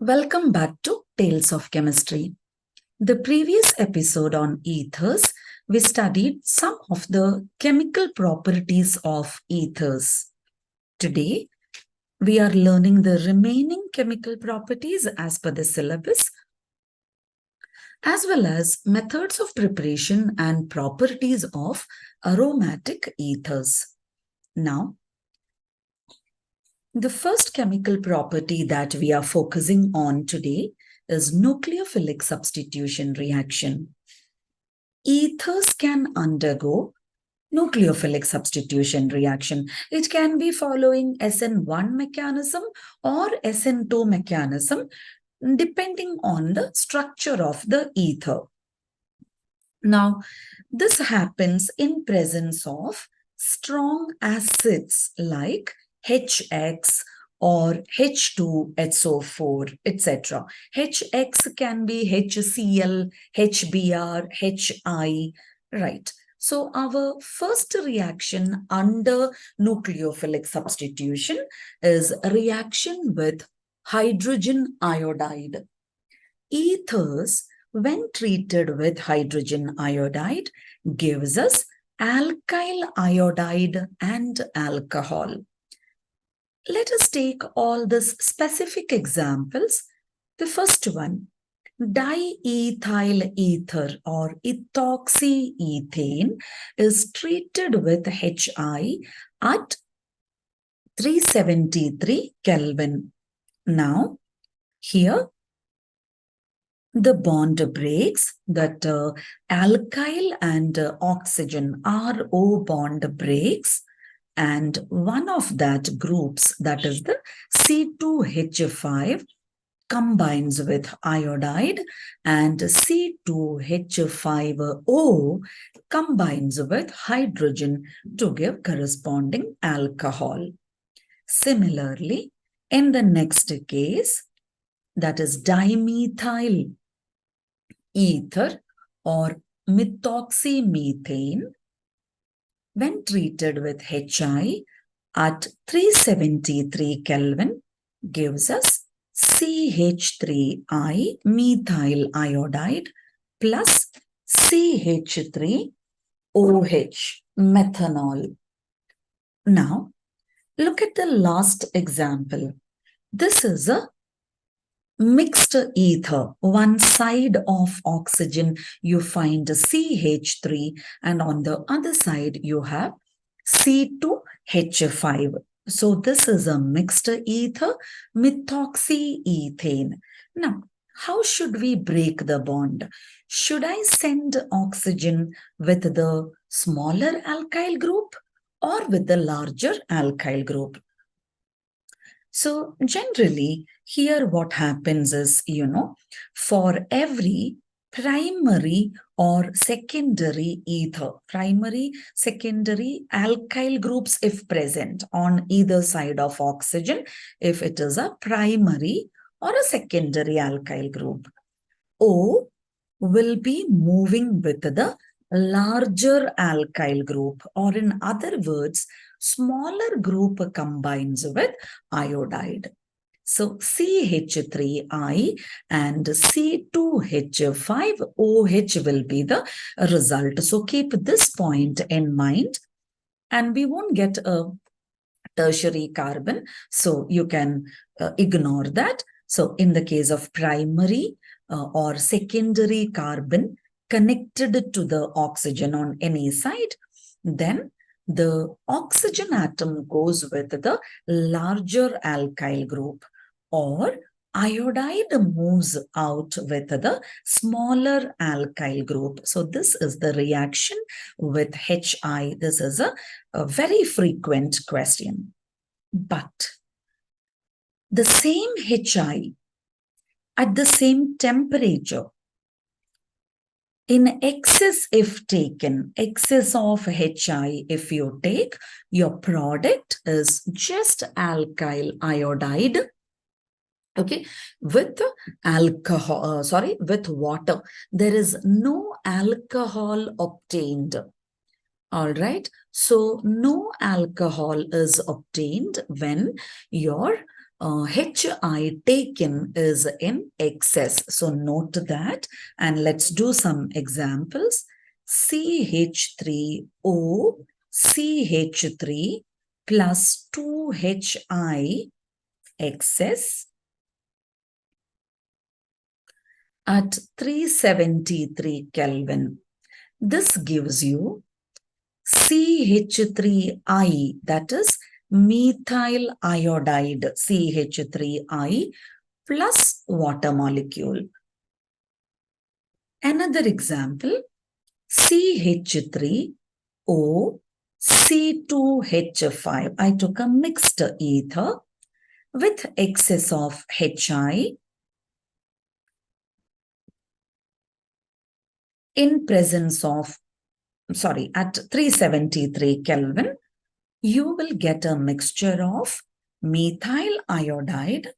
Welcome back to Tales of Chemistry. The previous episode on ethers, we studied some of the chemical properties of ethers. Today, we are learning the remaining chemical properties as per the syllabus, as well as methods of preparation and properties of aromatic ethers. Now, the first chemical property that we are focusing on today is nucleophilic substitution reaction. Ethers can undergo nucleophilic substitution reaction. It can be following SN1 mechanism or SN2 mechanism depending on the structure of the ether. Now, this happens in presence of strong acids like HX or H2SO4, etc. HX can be HCl, HBr, HI, right? So our first reaction under nucleophilic substitution is a reaction with hydrogen iodide. Ethers, when treated with hydrogen iodide, gives us alkyl iodide and alcohol. Let us take all these specific examples. The first one, diethyl ether or ethoxyethane is treated with HI at 373 Kelvin. Now, here the bond breaks, that alkyl and oxygen RO bond breaks, and one of that groups, that is the C2H5, combines with iodide, and C2H5O combines with hydrogen to give corresponding alcohol. Similarly, in the next case, that is dimethyl ether or methoxymethane, when treated with HI at 373 Kelvin, gives us CH3I methyl iodide plus CH3OH methanol. Now, look at the last example. This is a mixed ether. One side of oxygen you find CH3 and on the other side you have C2H5. So this is a mixed ether, methoxyethane. Now, how should we break the bond? Should I send oxygen with the smaller alkyl group or with the larger alkyl group? So generally, here what happens is, for every primary or secondary ether, primary, secondary alkyl groups if present on either side of oxygen, if it is a primary or a secondary alkyl group, O will be moving with the larger alkyl group, or in other words, smaller group combines with iodide. So CH3I and C2H5OH will be the result. So keep this point in mind, and we won't get a tertiary carbon, so you can ignore that. So in the case of primary or secondary carbon connected to the oxygen on any side, then the oxygen atom goes with the larger alkyl group, or iodide moves out with the smaller alkyl group. So this is the reaction with HI. This is a very frequent question. But the same HI at the same temperature, in excess if taken, excess of HI if you take, your product is just alkyl iodide, okay, with alcohol, with water. There is no alcohol obtained. All right. So no alcohol is obtained when your HI taken is in excess. So note that and let's do some examples. CH3O CH3 plus 2HI excess at 373 Kelvin. This gives you CH3I, that is methyl iodide CH3I plus water molecule. Another example, CH3O C2H5. I took a mixed ether with excess of HI in presence of, at 373 Kelvin, you will get a mixture of methyl iodide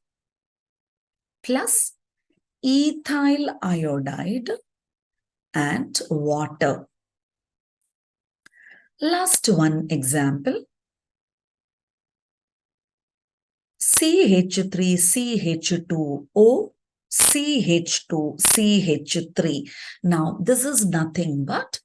plus ethyl iodide and water. Last one example, CH3CH2O CH2CH3. Now, this is nothing but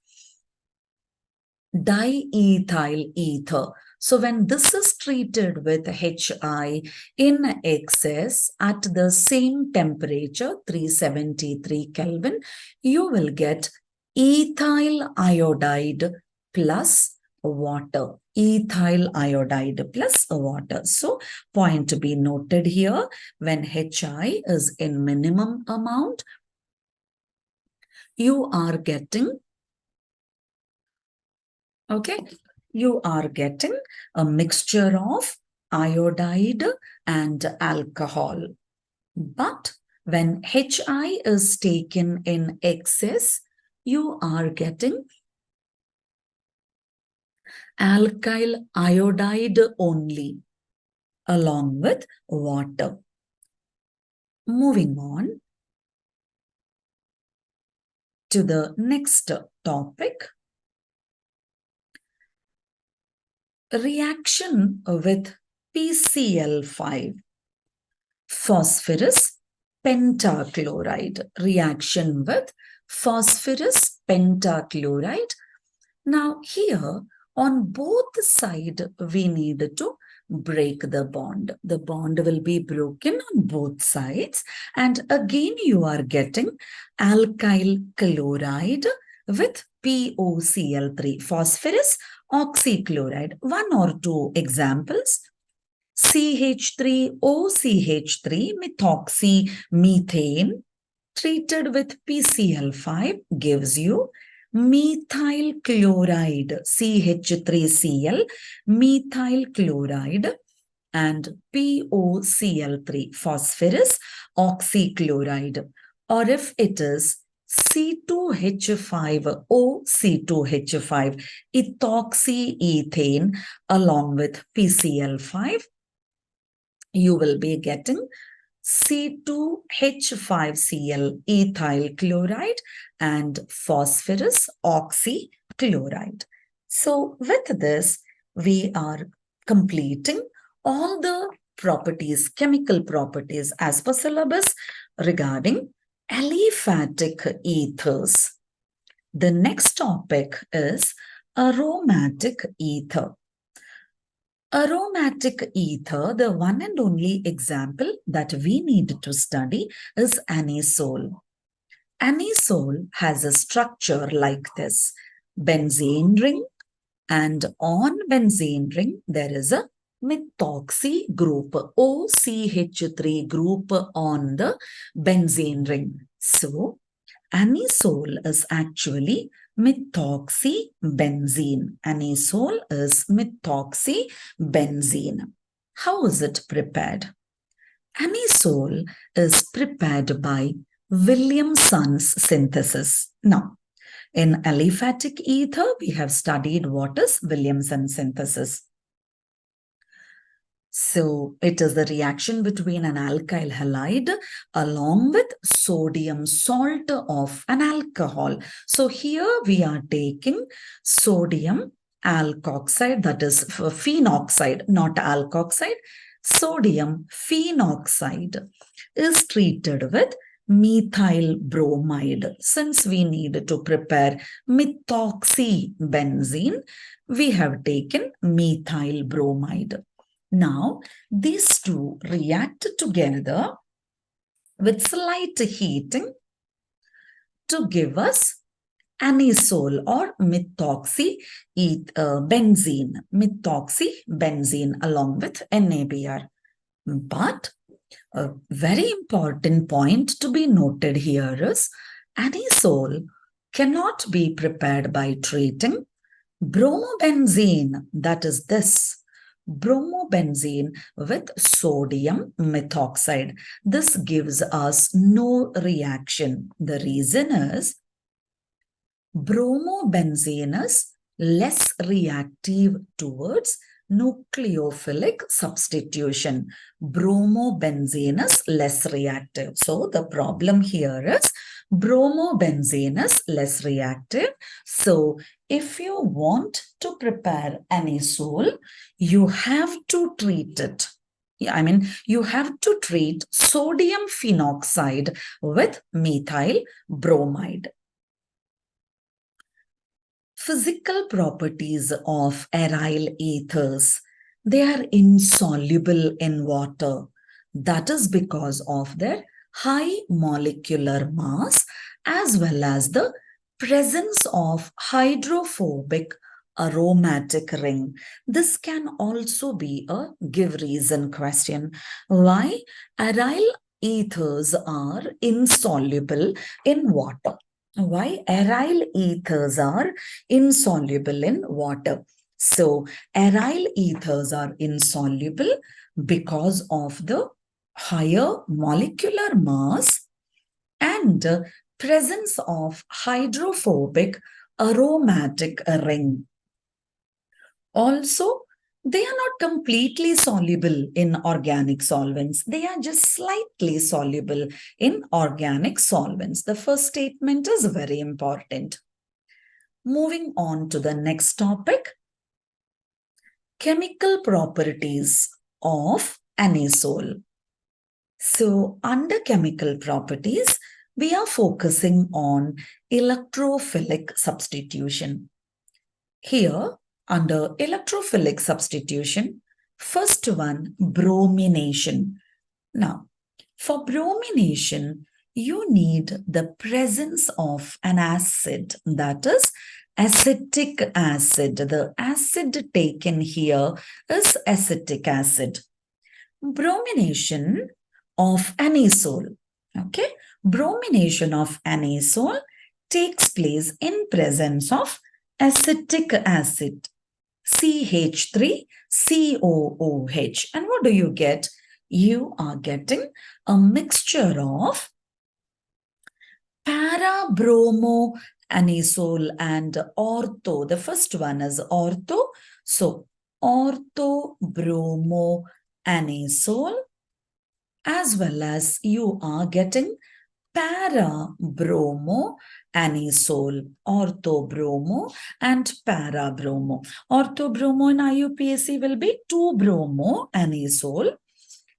diethyl ether. So when this is treated with HI in excess at the same temperature, 373 Kelvin, you will get ethyl iodide plus water. Ethyl iodide plus water. So point to be noted here, when HI is in minimum amount, you are getting you are getting a mixture of iodide and alcohol. But when HI is taken in excess, you are getting alkyl iodide only, along with water. Moving on to the next topic. Reaction with PCl5, phosphorus pentachloride. Reaction with phosphorus pentachloride. Now here on both sides we need to break the bond. The bond will be broken on both sides and again you are getting alkyl chloride with POCl3, phosphorus oxychloride. One or two examples. CH3OCH3 methoxymethane treated with PCl5 gives you methyl chloride, CH3Cl, methyl chloride and POCl3, phosphorus oxychloride. Or if it is C2H5O C2H5, ethoxyethane along with PCl5, you will be getting C2H5Cl, ethyl chloride and phosphorus oxychloride. So with this, we are completing all the properties, chemical properties as per syllabus regarding aliphatic ethers. The next topic is aromatic ether. Aromatic ether, the one and only example that we need to study is anisole. Anisole has a structure like this, benzene ring, and on benzene ring there is a methoxy group, OCH3 group on the benzene ring. So anisole is actually methoxybenzene. Anisole is methoxybenzene. How is it prepared? Anisole is prepared by Williamson's synthesis. Now, in aliphatic ether, we have studied what is Williamson synthesis. So it is the reaction between an alkyl halide along with sodium salt of an alcohol. So here we are taking sodium alkoxide, that is phenoxide, not alkoxide. sodium phenoxide is treated with methyl bromide. Since we need to prepare methoxybenzene, we have taken methyl bromide. Now, these two react together with slight heating to give us anisole or methoxybenzene along with NaBr. But a very important point to be noted here is anisole cannot be prepared by treating bromobenzene, that is this bromobenzene with sodium methoxide. This gives us no reaction. The reason is bromobenzene is less reactive towards nucleophilic substitution. Bromobenzene is less reactive. So the problem here is bromobenzene is less reactive. So if you want to prepare anisole, you have to treat it. You have to treat sodium phenoxide with methyl bromide. Physical properties of aryl ethers. They are insoluble in water. That is because of their high molecular mass as well as the presence of hydrophobic aromatic ring. This can also be a give reason question. Why aryl ethers are insoluble in water? Why aryl ethers are insoluble in water? So, aryl ethers are insoluble because of the higher molecular mass and presence of hydrophobic aromatic ring. Also, they are not completely soluble in organic solvents. They are just slightly soluble in organic solvents. The first statement is very important. Moving on to the next topic, chemical properties of anisole. So, under chemical properties, we are focusing on electrophilic substitution. Here, under electrophilic substitution, first one, bromination. Now, for bromination, you need the presence of an acid, that is acetic acid. The acid taken here is acetic acid. Bromination of anisole. Okay, bromination of anisole takes place in presence of acetic acid, CH3COOH. And what do you get? You are getting a mixture of para-bromo-anisole and ortho. The first one is ortho. So, ortho-bromo-anisole, as well as you are getting para-bromo-anisole, ortho-bromo and para-bromo. Ortho-bromo in IUPAC will be 2-bromo-anisole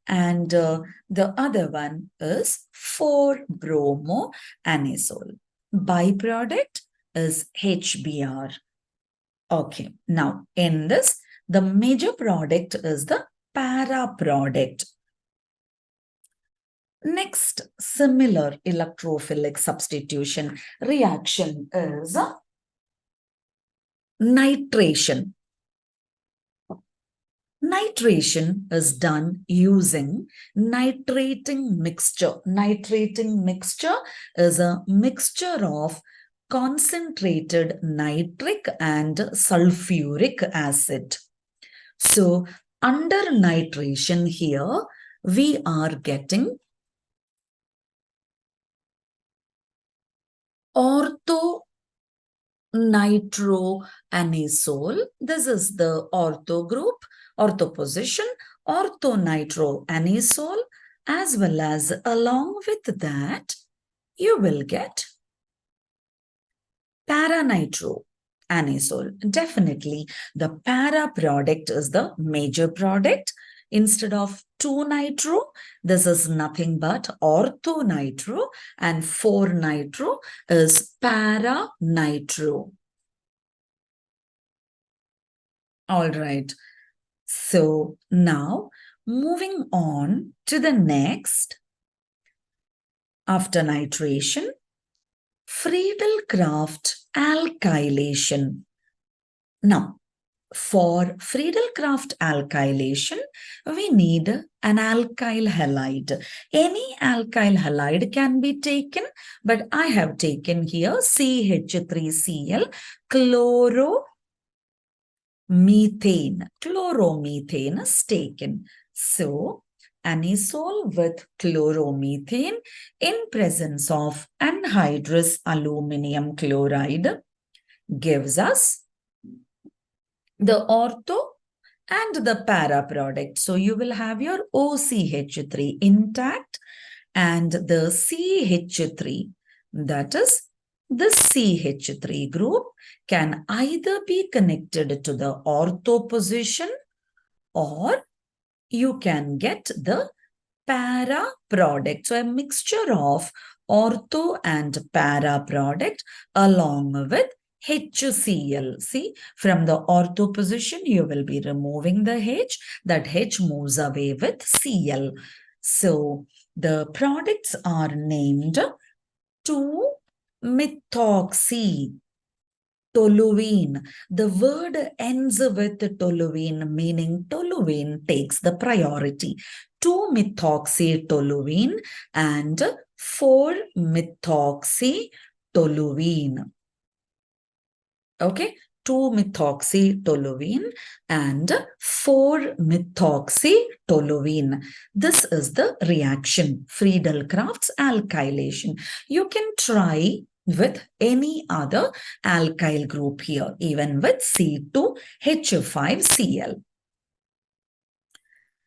and the other one is 4-bromo-anisole. Byproduct is HBr. Okay, now in this, the major product is the para-product. Next, similar electrophilic substitution reaction is nitration. Nitration is done using nitrating mixture. Nitrating mixture is a mixture of concentrated nitric and sulfuric acid. So, under nitration here, we are getting ortho-nitroanisole. This is the ortho group, ortho position, ortho-nitroanisole, as well as along with that, you will get para-nitroanisole. Definitely, the para product is the major product Instead of 2-nitro, this is nothing but ortho-nitro, and 4-nitro is para-nitro. All right. So now moving on to the next. After nitration, Friedelcraft alkylation. Now, for Friedelcraft alkylation, we need an alkyl halide. Any alkyl halide can be taken, but I have taken here CH3Cl, chloromethane. Chloromethane is taken. So, anisole with chloromethane in presence of anhydrous aluminum chloride gives us the ortho and the para product. So you will have your OCH3 intact and the CH3, that is the CH3 group, can either be connected to the ortho position or you can get the para product. So a mixture of ortho and para product along with HCl. See, from the ortho position, you will be removing the H. That H moves away with Cl. So the products are named 2-methoxy toluene. The word ends with toluene, meaning toluene takes the priority. 2-methoxy toluene and 4-methoxy toluene. Okay, 2-methoxy toluene and 4-methoxy toluene. This is the reaction, Friedelcraft's alkylation. You can try with any other alkyl group here, even with C2H5Cl.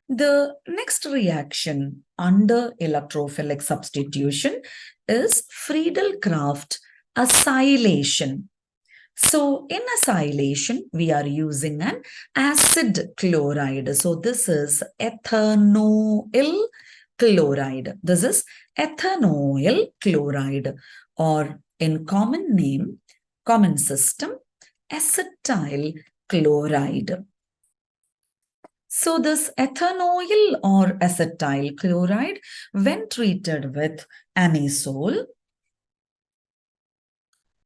The next reaction under electrophilic substitution is Friedelcraft acylation. So in acylation, we are using an acid chloride. So this is ethanol chloride. This is ethanol chloride, or in common name, common system, acetyl chloride. So this ethanol or acetyl chloride, when treated with anisole,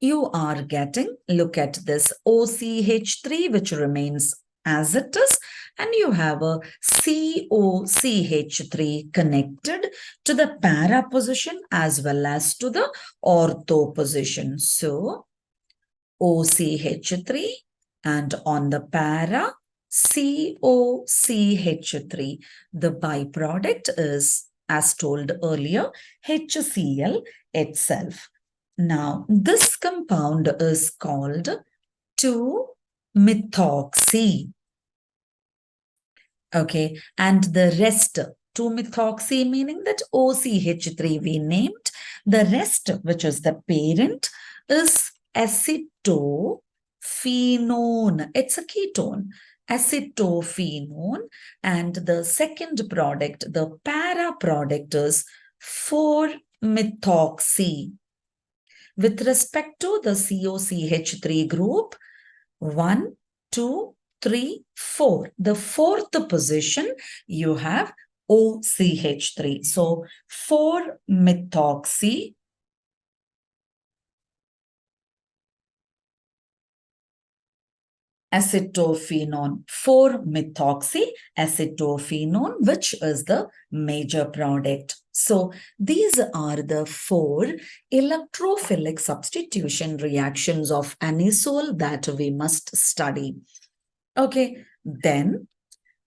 you are getting, look at this OCH3, which remains as it is, and you have a COCH3 connected to the para position as well as to the ortho position. So OCH3 and on the para COCH3. The byproduct is, as told earlier, HCl itself. Now, this compound is called 2-methoxy. Okay, and the rest, 2-methoxy meaning that OCH3 we named. The rest, which is the parent, is acetophenone. It's a ketone. Acetophenone, and the second product, the para product, is 4-methoxy. With respect to the COCH3 group, 1, 2, 3, 4. The fourth position, you have OCH3. So 4-methoxy acetophenone, 4-methoxy acetophenone, which is the major product. So these are the 4 electrophilic substitution reactions of anisole that we must study. Okay, then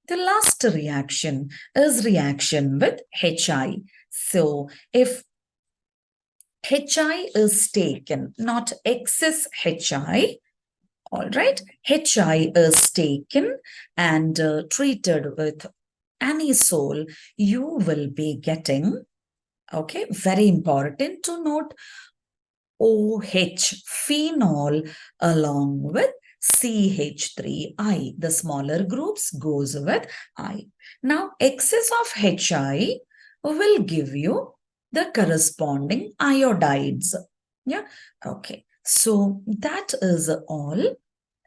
the last reaction is reaction with HI. So if HI is taken, not excess HI, all right, HI is taken and treated with anisole, you will be getting, okay, very important to note, OH, phenol, along with CH3I. The smaller groups goes with I. Now, excess of HI will give you the corresponding iodides. Yeah. Okay. So that is all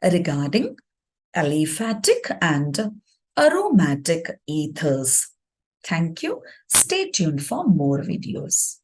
regarding aliphatic and aromatic ethers. Thank you. Stay tuned for more videos.